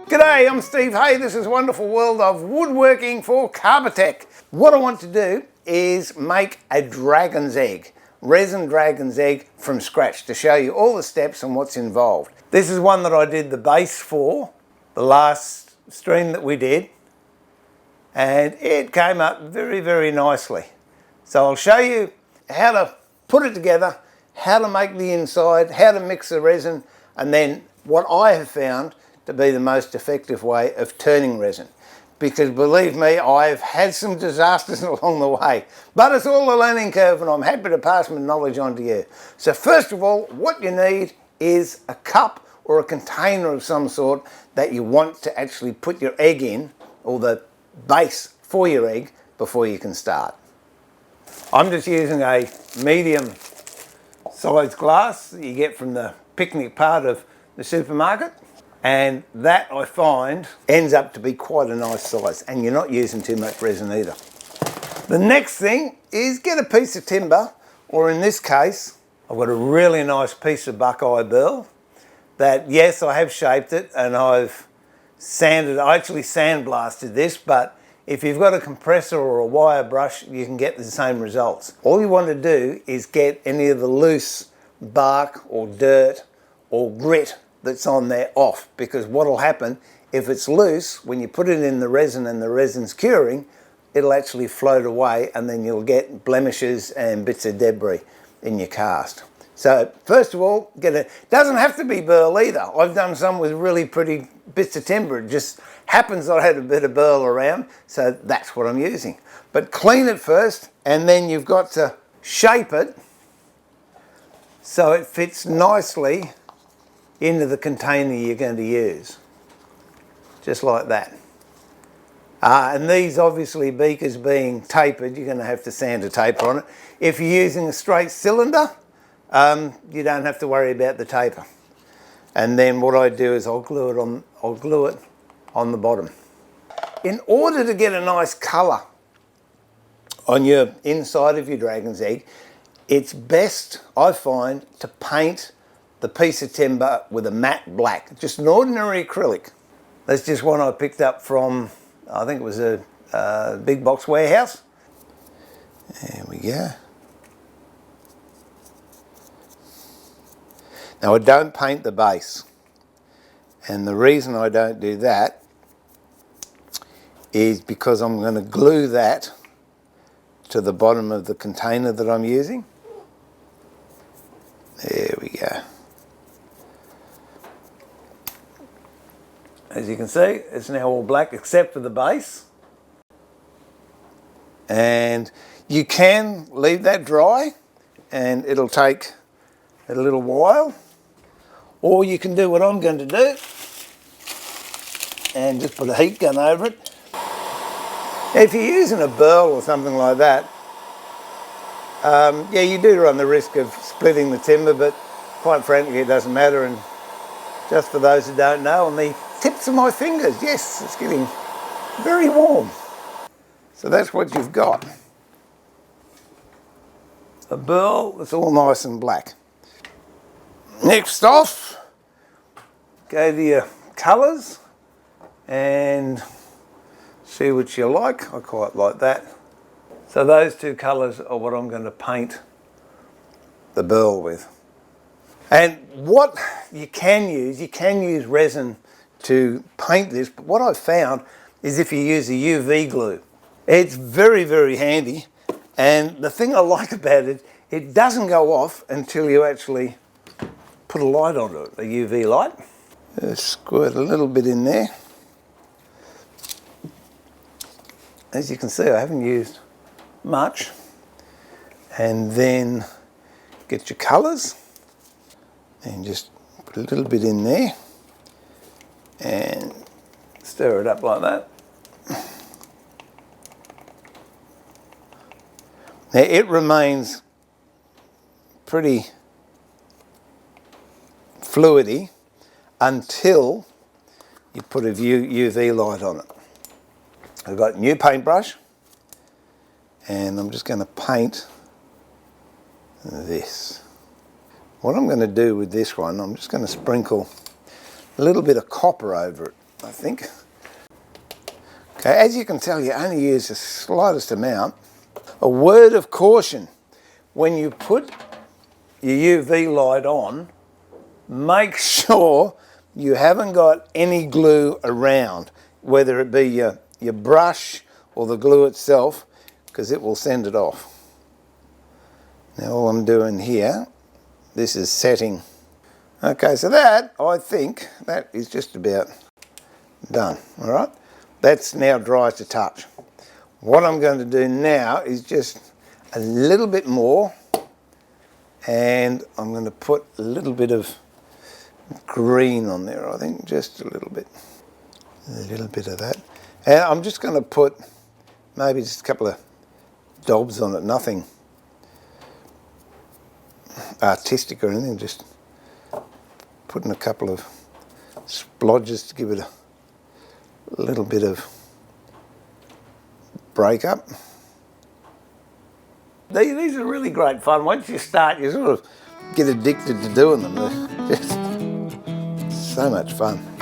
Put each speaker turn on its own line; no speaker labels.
G'day, I'm Steve. Hey, this is Wonderful World of Woodworking for Carbatec. What I want to do is make a dragon's egg, resin dragon's egg from scratch, to show you all the steps and what's involved. This is one that I did the base for, the last stream that we did, and it came up very, very nicely. So I'll show you how to put it together, how to make the inside, how to mix the resin, and then what I have found to be the most effective way of turning resin. Because believe me, I've had some disasters along the way, but it's all a learning curve and I'm happy to pass my knowledge on to you. So first of all, what you need is a cup or a container of some sort that you want to actually put your egg in, or the base for your egg, before you can start. I'm just using a medium size glass that you get from the picnic part of the supermarket. And that, I find, ends up to be quite a nice size, and you're not using too much resin either. The next thing is get a piece of timber, or in this case, I've got a really nice piece of buckeye burl that, yes, I have shaped it and I've sanded. I actually sandblasted this, but if you've got a compressor or a wire brush, you can get the same results. All you want to do is get any of the loose bark or dirt or grit that's on there off, because what will happen if it's loose, when you put it in the resin and the resin's curing, it'll actually float away and then you'll get blemishes and bits of debris in your cast. So first of all, doesn't have to be burl either. I've done some with really pretty bits of timber. It just happens I had a bit of burl around, so that's what I'm using. But clean it first, and then you've got to shape it so it fits nicely into the container you're going to use, just like that. And these obviously beakers being tapered, you're going to have to sand a taper on it. If you're using a straight cylinder, you don't have to worry about the taper. And then what I do is I'll glue it on the bottom. In order to get a nice colour on your inside of your dragon's egg, it's best, I find, to paint the piece of timber with a matte black, just an ordinary acrylic. That's just one I picked up from, I think it was a big box warehouse. There we go. Now I don't paint the base, and the reason I don't do that is because I'm going to glue that to the bottom of the container that I'm using. There we go. As you can see, it's now all black except for the base. And you can leave that dry and it'll take a little while. Or you can do what I'm going to do and just put a heat gun over it. If you're using a burl or something like that, yeah, you do run the risk of splitting the timber, but quite frankly it doesn't matter. And just for those who don't know, on the tips of my fingers, yes, it's getting very warm. So that's what you've got. A burl that's all nice and black. Next off, go to your colours and see what you like. I quite like that. So those two colours are what I'm going to paint the burl with. And what you can use resin to paint this, but what I've found is if you use a UV glue, it's very, very handy. And the thing I like about it, it doesn't go off until you actually put a light onto it, a UV light. Just squirt a little bit in there. As you can see, I haven't used much. And then get your colours and just put a little bit in there and stir it up like that. Now it remains pretty fluidy until you put a UV light on it. I've got a new paintbrush and I'm just going to paint this. What I'm going to do with this one, I'm just going to sprinkle a little bit of copper over it. I think. Okay, as you can tell, you only use the slightest amount. A word of caution, when you put your UV light on, make sure you haven't got any glue around, whether it be your brush or the glue itself, because it will send it off. Now all I'm doing here, this is setting. Okay, so that, I think, that is just about done, all right? That's now dry to touch. What I'm going to do now is just a little bit more, and I'm going to put a little bit of green on there, I think, just a little bit of that. And I'm just going to put maybe just a couple of dobs on it, nothing artistic or anything, just putting a couple of splodges to give it a little bit of break up. These are really great fun. Once you start, you sort of get addicted to doing them. They're just so much fun.